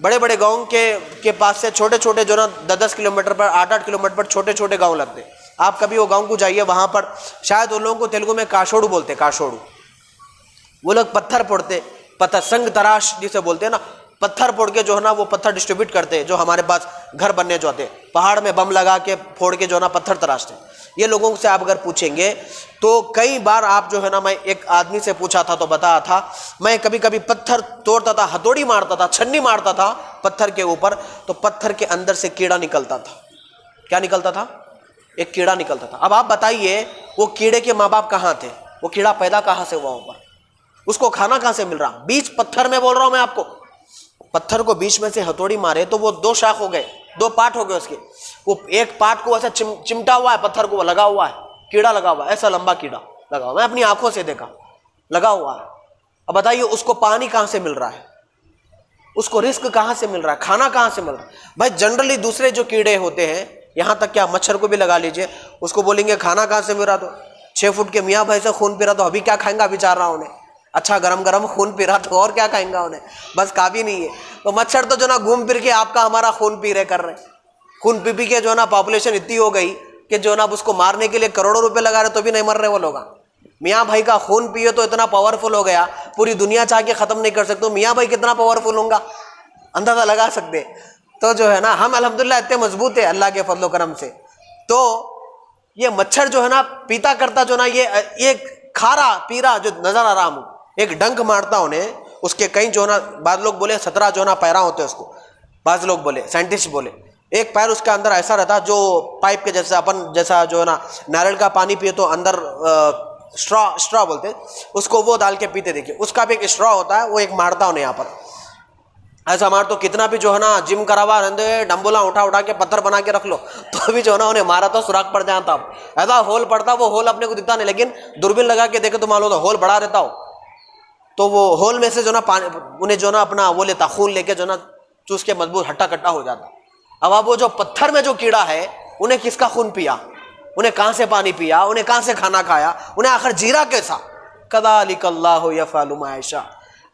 S1: بڑے بڑے گاؤں کے پاس سے چھوٹے چھوٹے جو نا 10 کلومیٹر پر، 8 کلومیٹر پر چھوٹے چھوٹے گاؤں لگتے ہیں۔ آپ کبھی وہ گاؤں کو جائیے، وہاں پر شاید ان لوگوں کو تیلگو میں کاشوڑو بولتے، کاشوڑو، وہ لوگ پتھر پھوڑتے، پتھر سنگ تراش جسے بولتے ہیں نا، پتھر پھوڑ کے جو ہے نا وہ پتھر ڈسٹریبیوٹ کرتے ہیں، جو ہمارے پاس گھر بننے جو آتے، پہاڑ میں بم لگا کے پھوڑ کے جو ہے نا پتھر تراشتے ہیں. یہ لوگوں سے آپ اگر پوچھیں گے تو کئی بار آپ جو ہے نا، میں ایک آدمی سے پوچھا تھا تو بتایا تھا، میں کبھی کبھی پتھر توڑتا تھا، ہتھوڑی مارتا تھا، چھنی مارتا تھا پتھر کے اوپر، تو پتھر کے اندر سے کیڑا نکلتا تھا. کیا نکلتا تھا؟ ایک کیڑا نکلتا تھا. اب آپ بتائیے وہ کیڑے کے ماں باپ کہاں تھے؟ وہ کیڑا پیدا کہاں سے ہوا اوپر؟ اس کو کھانا کہاں سے مل رہا؟ بیچ پتھر میں بول رہا ہوں میں آپ کو، پتھر کو بیچ میں سے ہتھوڑی مارے تو وہ دو شاخ ہو گئے، دو پارٹ ہو گئے اس کے. وہ ایک پارٹ کو ایسا چمٹا ہوا ہے، پتھر کو لگا ہوا ہے، کیڑا لگا ہوا ہے، ایسا لمبا کیڑا لگا ہوا ہے، میں اپنی آنکھوں سے دیکھا، لگا ہوا ہے. اب بتائیے اس کو پانی کہاں سے مل رہا ہے؟ اس کو رزق کہاں سے مل رہا ہے؟ کھانا کہاں سے مل رہا ہے؟ بھائی جنرلی دوسرے جو کیڑے ہوتے ہیں، یہاں تک کیا مچھر کو بھی لگا لیجئے، اس کو بولیں گے کھانا کہاں سے مل رہا، تو 6 فٹ کے میاں بھائی سے خون پی رہا، تو ابھی کیا کھائیں گا بیچارہ انہیں؟ اچھا گرم گرم خون پی رہا تو اور کیا کھائیں گا انہیں؟ بس کافی نہیں ہے. تو مچھر تو جو نا گھوم پھر کے آپ کا ہمارا خون پی رہے کر رہے، خون پی پی کے جو ہے نا پاپولیشن اتنی ہو گئی کہ جو ہے نا اس کو مارنے کے لیے کروڑوں روپے لگا رہے تو بھی نہیں مر رہے وہ لوگ. میاں بھائی کا خون پیے تو اتنا پاورفل ہو گیا، پوری دنیا چاہ کے ختم نہیں کر سکتے. میاں بھائی کتنا پاورفل ہوں گا اندازہ لگا سکتے. تو جو ہے نا ہم الحمدللہ اتنے مضبوط ہیں اللہ کے فضل و کرم سے. تو یہ مچھر جو ہے نا پیتا کرتا جو نا یہ کھارا پیرا جو نظر آ رہا ہوں، ایک ڈنک مارتا انہیں، اس کے کئی جو نا بعض لوگ بولے 17 جو نا پیرا ہوتے ہیں اس کو، بعض لوگ بولے، سائنٹسٹ بولے ایک پیر اس کے اندر ایسا رہتا جو پائپ کے جیسا، اپن جیسا جو ہے نا ناریل کا پانی پیے تو اندر اسٹرا بولتے اس کو، وہ ڈال کے پیتے. دیکھیے اس کا بھی ایک اسٹرا ہوتا ہے، وہ ایک مارتا انہیں یہاں پر ایسا مار، تو کتنا بھی جو ہے نا جم کروا رہے ڈمبولا اٹھا کے پتھر بنا کے رکھ لو تو بھی جو ہے نا انہیں مارا تو سوراخ پڑ جاتا. ایسا ہول پڑتا، وہ ہول اپنے کو دکھتا نہیں، لیکن دوربین لگا کے دیکھے تو معلوم ہوتا ہول بڑا رہتا ہو. تو وہ ہول میں سے جو نا پانی انہیں جو نا اپنا وہ لیتا، خون لے کے جو نا چوس کے مضبوط ہٹا کٹا ہو جاتا. اب وہ جو پتھر میں جو کیڑا ہے انہیں کس کا خون پیا، انہیں کہاں سے پانی پیا، انہیں کہاں سے کھانا کھایا، انہیں آخر جیرا کیسا؟ کذالک اللہ یفعل ما یشاء.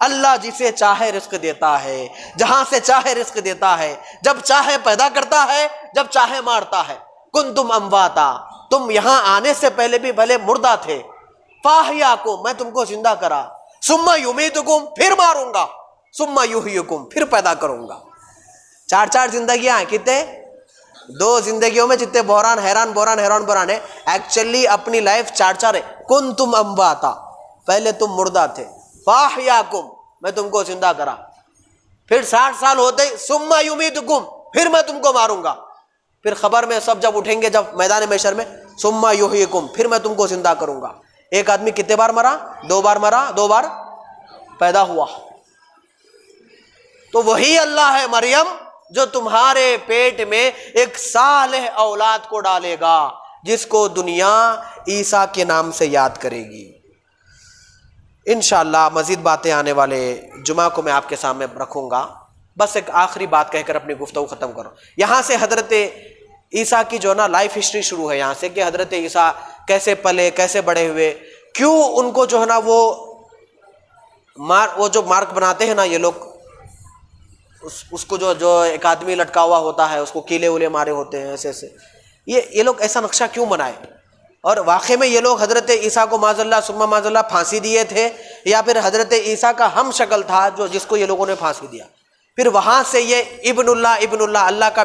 S1: اللہ جسے چاہے رزق دیتا ہے، جہاں سے چاہے رزق دیتا ہے، جب چاہے پیدا کرتا ہے، جب چاہے مارتا ہے. کنتم امواتا، تم یہاں آنے سے پہلے بھی بھلے مردہ تھے، فاحیاکم، میں تم کو زندہ کرا، ثم یمیتکم، پھر ماروں گا، ثم یحییکم، پھر پیدا کروں گا. 4 زندگیاں ہیں. کتنے؟ 2 زندگیوں میں جتنے بحران حیران ہے، ایکچولی اپنی لائف 4 ہے. کنتم امواتا، پہلے تم مردہ تھے، فاحیاکم، میں تم کو زندہ کرا، پھر 60 سال ہوتے ثم یمیتکم، پھر میں تم کو ماروں گا. پھر خبر میں سب جب اٹھیں گے جب میدان محشر میں، ثم یحییکم، پھر میں تم کو زندہ کروں گا. ایک آدمی کتنے بار مرا؟ 2 بار مرا، 2 بار پیدا ہوا. تو وہی اللہ ہے مریم جو تمہارے پیٹ میں ایک صالح اولاد کو ڈالے گا، جس کو دنیا عیسیٰ کے نام سے یاد کرے گی. انشاءاللہ مزید باتیں آنے والے جمعہ کو میں آپ کے سامنے رکھوں گا. بس ایک آخری بات کہہ کر اپنی گفتگو ختم کروں. یہاں سے حضرت عیسیٰ کی جو نا لائف ہسٹری شروع ہے، یہاں سے کہ حضرت عیسیٰ کیسے پلے، کیسے بڑے ہوئے، کیوں ان کو جو ہے نا وہ جو مارک بناتے ہیں نا یہ لوگ، اس کو جو ایک آدمی لٹکا ہوا ہوتا ہے اس کو کیلے وولے مارے ہوتے ہیں، ایسے یہ لوگ ایسا نقشہ کیوں بنائے؟ اور واقع میں یہ لوگ حضرت عیسیٰ کو معاذ اللہ ثم معاذ اللہ پھانسی دیے تھے، یا پھر حضرت عیسیٰ کا ہم شکل تھا جس کو یہ لوگوں نے پھانسی دیا؟ پھر وہاں سے یہ ابن اللہ اللہ کا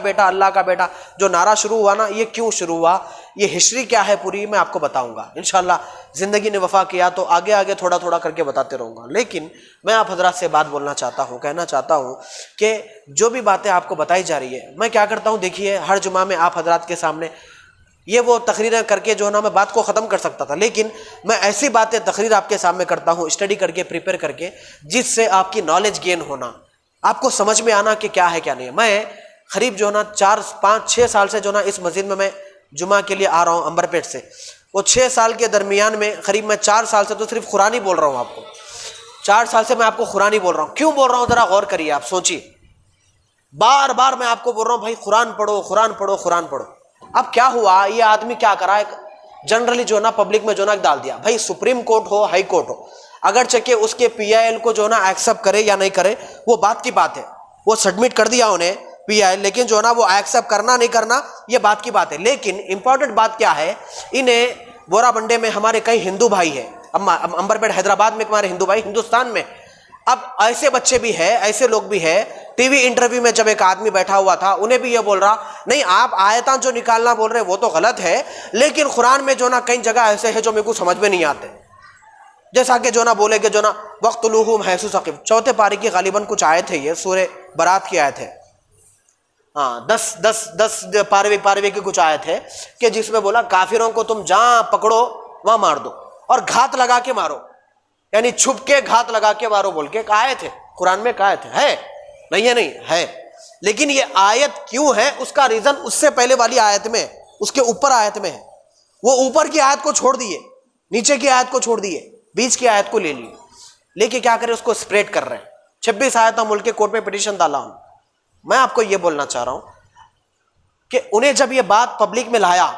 S1: بیٹا جو نعرہ شروع ہوا نا، یہ کیوں شروع ہوا، یہ ہسٹری کیا ہے پوری میں آپ کو بتاؤں گا انشاءاللہ. زندگی نے وفا کیا تو آگے تھوڑا کر کے بتاتے رہوں گا. لیکن میں آپ حضرات سے بات بولنا چاہتا ہوں، کہنا چاہتا ہوں کہ جو بھی باتیں آپ کو بتائی جا رہی ہے، میں کیا کرتا ہوں، دیکھیے ہر جمعہ میں آپ حضرات کے سامنے یہ وہ تقریریں کر کے جو ہے نا میں بات کو ختم کر سکتا تھا، لیکن میں ایسی باتیں تقریر آپ کے سامنے کرتا ہوں اسٹڈی کر کے، پریپیئر کر کے، جس سے آپ کی نالج گین ہونا، آپ کو سمجھ میں آنا کہ کیا ہے کیا نہیں ہے. میں قریب جو ہے نا 4 5 6 سال سے جو ہے نا اس مسجد میں جمعہ کے لیے آ رہا ہوں امبر پیٹ سے. وہ 6 سال کے درمیان میں قریب میں 4 سال سے تو صرف قرآن ہی بول رہا ہوں آپ کو. 4 سال سے میں آپ کو قرآن ہی بول رہا ہوں. کیوں بول رہا ہوں ذرا غور کریے، آپ سوچیے. بار بار میں آپ کو بول رہا ہوں بھائی قرآن پڑھو. اب کیا ہوا، یہ آدمی کیا کرا، ایک جنرلی جو ہے نا پبلک میں جو ہے نا ڈال دیا، بھائی سپریم کورٹ ہو ہائی کورٹ ہو، اگرچہ کہ اس کے PIL کو جو ہے نا ایکسیپٹ کرے یا نہیں کرے وہ بات کی بات ہے، وہ سبمٹ کر دیا انہیں PIL، لیکن جو ہے نا وہ ایکسیپٹ کرنا نہیں کرنا یہ بات کی بات ہے. لیکن امپورٹنٹ بات کیا ہے، انہیں بورا بنڈے میں ہمارے کئی ہندو بھائی ہیں، امبر پیٹ حیدرآباد میں ہمارے ہندو بھائی، ہندوستان میں اب ایسے بچے بھی ہیں، ایسے لوگ بھی ہیں ٹی وی انٹرویو میں جب ایک آدمی بیٹھا ہوا تھا, انہیں بھی یہ بول رہا نہیں آپ آیتاں جو نکالنا بول رہے ہیں وہ تو غلط ہے, لیکن قرآن میں جو نا کئی جگہ ایسے ہے جو میرے کو سمجھ میں نہیں آتے, جیسا کہ جو نا بولے کہ جو نا وَاقْتُلُوهُمْ حَيْثُ ثَقِفْتُمْ, چوتھے پارے کی غالباً کچھ آیت ہے, یہ سورہ برات کی آیت ہے, ہاں 10 پاروے کی کچھ آیت ہے کہ جس میں بولا کافروں کو تم جہاں پکڑو وہاں مار دو اور گھات لگا کے مارو, یعنی چھپ کے گھات لگا کے مارو بول کے ایک آیت ہے قرآن میں, ایک آیت ہے نہیں ہے, نہیں ہے, لیکن یہ آیت کیوں ہے اس کا ریزن اس سے پہلے والی آیت میں, اس کے اوپر آیت میں ہے. وہ اوپر کی آیت کو چھوڑ دیے, نیچے کی آیت کو چھوڑ دیے, بیچ کی آیت کو لے لیے, لے کے کیا کرے اس کو اسپریڈ کر رہے ہیں. 26 آیتیں ملک کے کورٹ میں پٹیشن ڈالا ہوں. میں آپ کو یہ بولنا چاہ رہا ہوں کہ انہیں جب یہ بات پبلک میں لایا,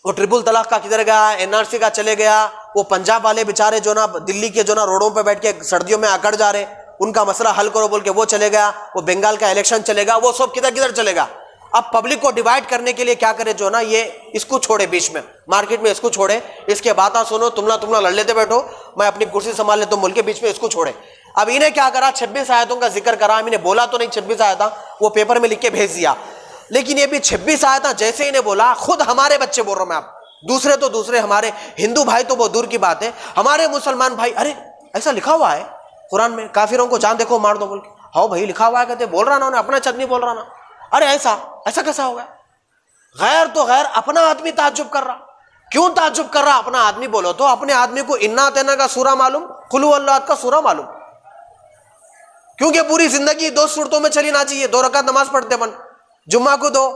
S1: وہ ٹرپل طلاق کا کدھر گیا, NRC کا چلے گیا, وہ پنجاب والے بیچارے جو نا دلی کے جو نا روڈوں پہ بیٹھ کے سردیوں میں اکڑ جا رہے, ان کا مسئلہ حل کرو بول کے وہ چلے گیا, وہ بنگال کا الیکشن چلے گا, وہ سب کدھر چلے گا. اب پبلک کو ڈیوائڈ کرنے کے لیے کیا کرے جو نا یہ اس کو چھوڑے, بیچ میں مارکیٹ میں اس کو چھوڑے, اس کے باتیں سنو, تم لڑ لیتے بیٹھو, میں اپنی کرسی سنبھال لیتا ہوں ملک کے بیچ میں اس کو چھوڑے. اب انہیں کیا کرا 26 آیتوں کا ذکر کرا, انہیں بولا تو نہیں 26 آیتیں, وہ پیپر میں لکھ کے بھیج دیا, لیکن یہ بھی 26 آیتیں جیسے انہیں بولا, خود ہمارے بچے بول رہا ہوں میں, آپ دوسرے تو دوسرے, ہمارے ہندو بھائی تو بہت دور کی بات ہے, ہمارے مسلمان بھائی ارے ایسا لکھا ہوا ہے قرآن میں کافروں کو جان دیکھو مار دو بول کے, ہاؤ بھائی لکھا ہوا ہے, کہتے بول رہا نا, انہیں اپنا چند نہیں بول رہا نا, ارے ایسا کیسا ہوگا. غیر تو غیر اپنا آدمی تعجب کر رہا, کیوں تعجب کر رہا, اپنا آدمی بولو تو اپنے آدمی کو انا اعطینا کا سورہ معلوم, قل هو اللہ کا سورہ معلوم, کیونکہ پوری زندگی 2 صورتوں میں چلی نہ چاہیے, 2 رکعت نماز پڑھتے بن, جمعہ کو 2,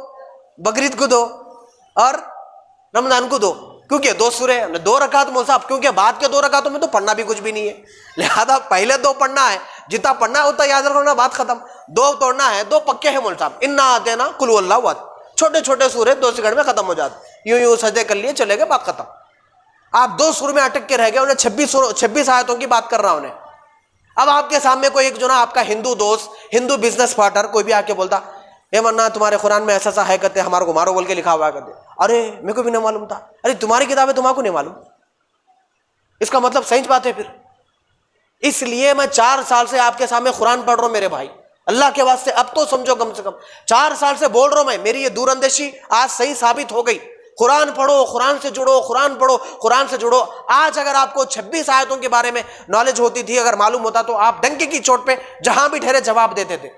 S1: بقرعید کو 2 اور رمضان کو 2, کیونکہ 2 سورے 2 رکعت مصحف, کیونکہ بعد کے 2 رکعتوں میں تو پڑھنا بھی کچھ بھی نہیں ہے, لہذا پہلے 2 پڑھنا ہے, جتنا پڑھنا ہے اتنا یاد رکھنا, بات ختم. 2 توڑنا ہے, 2 پکے ہیں مول صاحب, انا اعطینا قل هو اللہ احد, چھوٹے چھوٹے سورے 2 سیکنڈ میں ختم ہو جاتے, یوں سجدے کر لیے چلے گئے, بات ختم. آپ 2 سور میں اٹک کے رہ گئے, انہیں 26 آیتوں کی بات کر رہا انہیں. اب آپ کے سامنے کوئی ایک جو نا آپ کا ہندو دوست, ہندو بزنس پارٹنر کوئی بھی آ کے بولتا اے منا تمہارے قرآن میں ایسا ہے کہتے ہمارے کو مارو بول کے لکھا ہوا ہے, کہتے ارے میرے کو بھی نہیں معلوم تھا, ارے تمہاری کتابیں تمہارے کو نہیں معلوم, اس کا مطلب سچ بات ہے. پھر اس لیے میں 4 سال سے آپ کے سامنے قرآن پڑھ رہا ہوں میرے بھائی, اللہ کے واسطے اب تو سمجھو, کم سے کم 4 سال سے بول رہا ہوں میں, میری یہ دور اندیشی آج صحیح ثابت ہو گئی. قرآن پڑھو, قرآن سے جڑو, قرآن پڑھو, قرآن سے جڑو. آج اگر آپ کو 26 آیتوں کے بارے میں نالج ہوتی تھی, اگر معلوم ہوتا, تو آپ ڈنکے کی چوٹ پہ جہاں بھی ٹھہرے جواب دیتے تھے,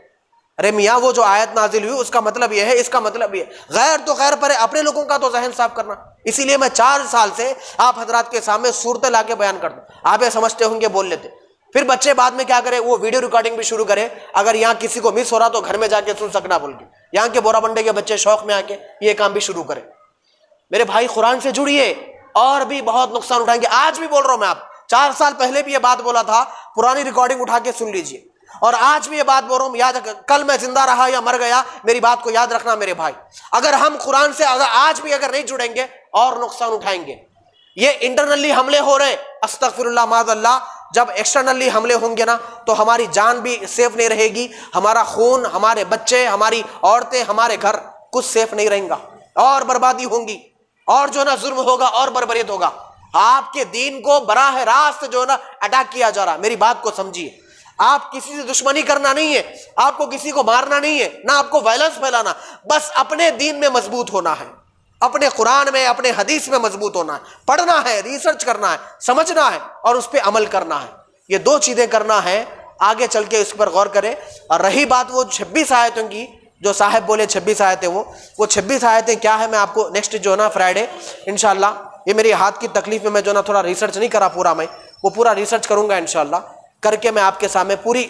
S1: ارے میاں وہ جو آیت نازل ہوئی اس کا مطلب یہ ہے, اس کا مطلب یہ. غیر تو غیر پر اپنے لوگوں کا تو ذہن صاف کرنا. اسی لیے میں 4 سال سے آپ حضرات کے سامنے صورتیں لا کے بیان کرتا ہوں, آپ یہ سمجھتے ہوں گے بول لیتے. پھر بچے بعد میں کیا کرے, وہ ویڈیو ریکارڈنگ بھی شروع کرے, اگر یہاں کسی کو مس ہو رہا تو گھر میں جا کے سن سکنا بول کے, یہاں کے بورا بنڈے کے بچے شوق میں آ کے یہ کام بھی شروع کرے. میرے بھائی قرآن سے جڑیے, اور بھی بہت نقصان اٹھائیں گے. آج بھی بول رہا ہوں میں, آپ 4 سال پہلے بھی یہ بات بولا تھا, پرانی ریکارڈنگ اٹھا کے سن لیجئے, اور آج بھی یہ بات بول رہا ہوں, یاد کل میں زندہ رہا یا مر گیا, میری بات کو یاد رکھنا میرے بھائی. اگر ہم قرآن سے آج بھی اگر نہیں جڑیں گے اور نقصان اٹھائیں گے. یہ انٹرنلی حملے ہو رہے, استغفر اللہ معاذ اللہ, جب ایکسٹرنلی حملے ہوں گے نا تو ہماری جان بھی سیف نہیں رہے گی, ہمارا خون, ہمارے بچے, ہماری عورتیں, ہمارے گھر کچھ سیف نہیں رہیں گا, اور بربادی ہوں گی, اور جو نا ظلم ہوگا, اور بربریت ہوگا. آپ کے دین کو براہ راست جو نا اٹیک کیا جا رہا. میری بات کو سمجھیے, آپ کسی سے دشمنی کرنا نہیں ہے, آپ کو کسی کو مارنا نہیں ہے, نہ آپ کو وائلنس پھیلانا, بس اپنے دین میں مضبوط ہونا ہے, اپنے قرآن میں, اپنے حدیث میں مضبوط ہونا ہے, پڑھنا ہے, ریسرچ کرنا ہے, سمجھنا ہے, اور اس پہ عمل کرنا ہے. یہ 2 چیزیں کرنا ہے, آگے چل کے اس پر غور کریں. اور رہی بات وہ 26 آیتوں کی, جو صاحب بولے 26 آیتیں, وہ 26 آیتیں کیا ہے, میں آپ کو نیکسٹ جو نا فرائیڈے انشاءاللہ, یہ میری ہاتھ کی تکلیف میں جو نا تھوڑا ریسرچ نہیں کرا پورا, میں وہ پورا ریسرچ کروں گا انشاءاللہ, کر کے میں آپ کے سامنے پوری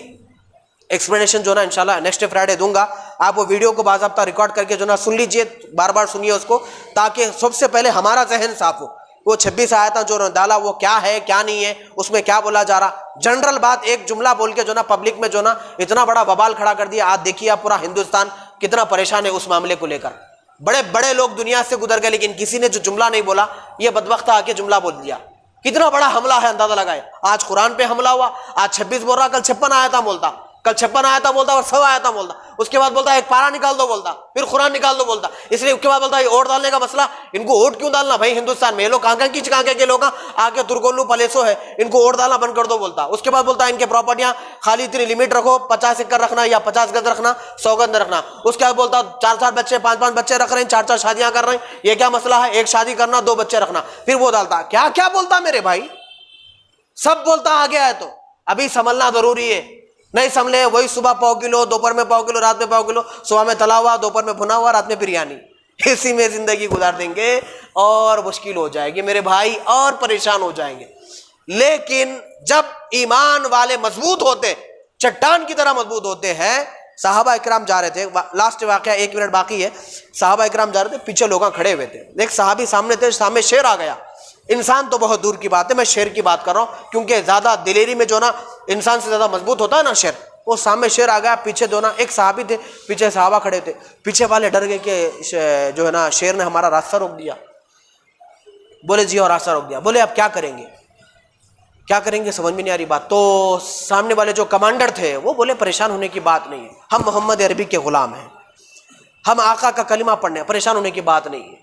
S1: ایکسپلینیشن جو نا انشاءاللہ نیکسٹ فرائیڈے دوں گا. آپ وہ ویڈیو کو باضابطہ ریکارڈ کر کے جو نا سن لیجئے, بار بار سنیے اس کو, تاکہ سب سے پہلے ہمارا ذہن صاف ہو. وہ 26 آیتیں جو ڈالا وہ کیا ہے کیا نہیں ہے, اس میں کیا بولا جا رہا. جنرل بات ایک جملہ بول کے جو نا پبلک میں جو نا اتنا بڑا وبال کھڑا کر دیا. آج دیکھیے آپ پورا ہندوستان کتنا پریشان ہے اس معاملے کو لے کر. بڑے بڑے لوگ دنیا سے گزر گئے, لیکن کسی نے جو جملہ نہیں بولا, یہ بدبخت آ کے جملہ بول دیا. کتنا بڑا حملہ ہے, اندازہ لگائے. آج قرآن پہ حملہ ہوا, آج 26 بول رہا, کل 56 آیتیں بولتا. کل 56 آیتیں بولتا اور 100 آیتیں بولتا، اس کے بعد بولتا ایک پارا نکال دو بولتا، پھر قرآن نکال دو بولتا، اس لیے اس کے بعد بولتا یہ ووٹ ڈالنے کا مسئلہ، ان کو ووٹ کیوں ڈالنا بھائی ہندوستان میں، یہ لوگ کہاں کے لوگ آگے ترکولو پلیسو ہے، ان کو ووٹ ڈالنا بند کر دو بولتا۔ اس کے بعد بولتا ان کے پراپرٹیاں خالی اتنی لمٹ رکھو، 50 ایکڑ رکھنا یا 50 گز رکھنا، 100 گز رکھنا۔ اس کے بعد بولتا 4 بچے 5 بچے رکھ رہے ہیں، 4 شادیاں کر رہے ہیں، یہ کیا مسئلہ ہے، ایک شادی کرنا 2 بچے رکھنا، پھر وہ ڈالتا کیا بولتا میرے بھائی، سب بولتا آگے آئے تو ابھی سنبھلنا ضروری ہے، نہیں سنبھلے وہی صبح پاؤ کلو، دوپہر میں پاؤ کلو، رات میں پاؤ کلو، صبح میں تلا ہوا، دوپہر میں بھنا ہوا، رات میں بریانی، اسی میں زندگی گزار دیں گے اور مشکل ہو جائے گی میرے بھائی، اور پریشان ہو جائیں گے۔ لیکن جب ایمان والے مضبوط ہوتے، چٹان کی طرح مضبوط ہوتے ہیں، صحابہ اکرام جا رہے تھے، لاسٹ واقعہ 1 منٹ باقی ہے، صحابہ اکرام جا رہے تھے، پیچھے لوگ کھڑے ہوئے تھے، ایک صحابی سامنے تھے، سامنے شیر آ گیا، انسان تو بہت دور کی بات ہے، میں شیر کی بات کر رہا ہوں، کیونکہ زیادہ دلیری میں جو نا انسان سے زیادہ مضبوط ہوتا ہے نا شیر، وہ سامنے شیر آ گیا، پیچھے جو نا ایک صحابی تھے، پیچھے صحابہ کھڑے تھے، پیچھے والے ڈر گئے کہ جو ہے نا شیر نے ہمارا راستہ روک دیا، بولے جی اور راستہ روک دیا، بولے اب کیا کریں گے سمجھ میں نہیں آ رہی بات۔ تو سامنے والے جو کمانڈر تھے وہ بولے پریشان ہونے کی بات نہیں ہے، ہم محمد عربی کے غلام ہیں، ہم آقا کا کلمہ پڑھنے ہیں، پریشان ہونے کی بات نہیں ہے۔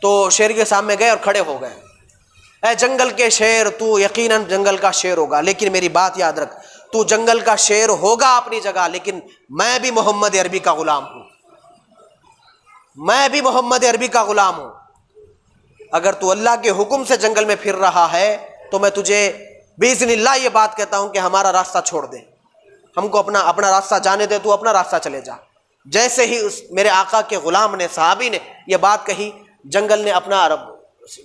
S1: تو شیر کے سامنے گئے اور کھڑے ہو گئے، اے جنگل کے شیر، تو یقیناً جنگل کا شیر ہوگا، لیکن میری بات یاد رکھ، تو جنگل کا شیر ہوگا اپنی جگہ، لیکن میں بھی محمد عربی کا غلام ہوں، میں بھی محمد عربی کا غلام ہوں۔ اگر تو اللہ کے حکم سے جنگل میں پھر رہا ہے تو میں تجھے باذن اللہ یہ بات کہتا ہوں کہ ہمارا راستہ چھوڑ دے، ہم کو اپنا راستہ جانے دے، تو اپنا راستہ چلے جا۔ جیسے ہی میرے آقا کے غلام نے، صحابی نے یہ بات کہی، جنگل نے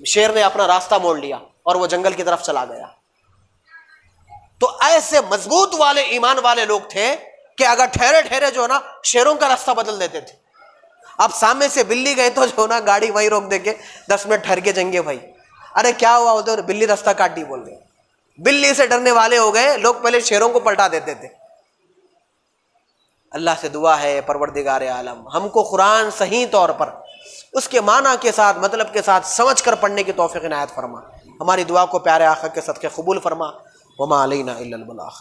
S1: شیر نے اپنا راستہ موڑ لیا اور وہ جنگل کی طرف چلا گیا۔ تو ایسے مضبوط والے ایمان والے لوگ تھے کہ اگر ٹھہرے جو نا شیروں کا راستہ بدل دیتے تھے۔ اب سامنے سے بلی گئے تو جو نا گاڑی وہیں روک دے کے 10 منٹ ٹھہر کے جائیں گے بھائی، ارے کیا ہوا ادھر، بلی راستہ کاٹ دی بول رہے، بلی سے ڈرنے والے ہو گئے لوگ، پہلے شیروں کو پلٹا دیتے تھے۔ اللہ سے دعا ہے پروردگار عالم ہم کو قرآن صحیح طور پر اس کے معنی کے ساتھ، مطلب کے ساتھ سمجھ کر پڑھنے کی توفیق عنایت فرما، ہماری دعا کو پیارے آقا کے صدقے قبول فرما، وما علینا الا البلاغ۔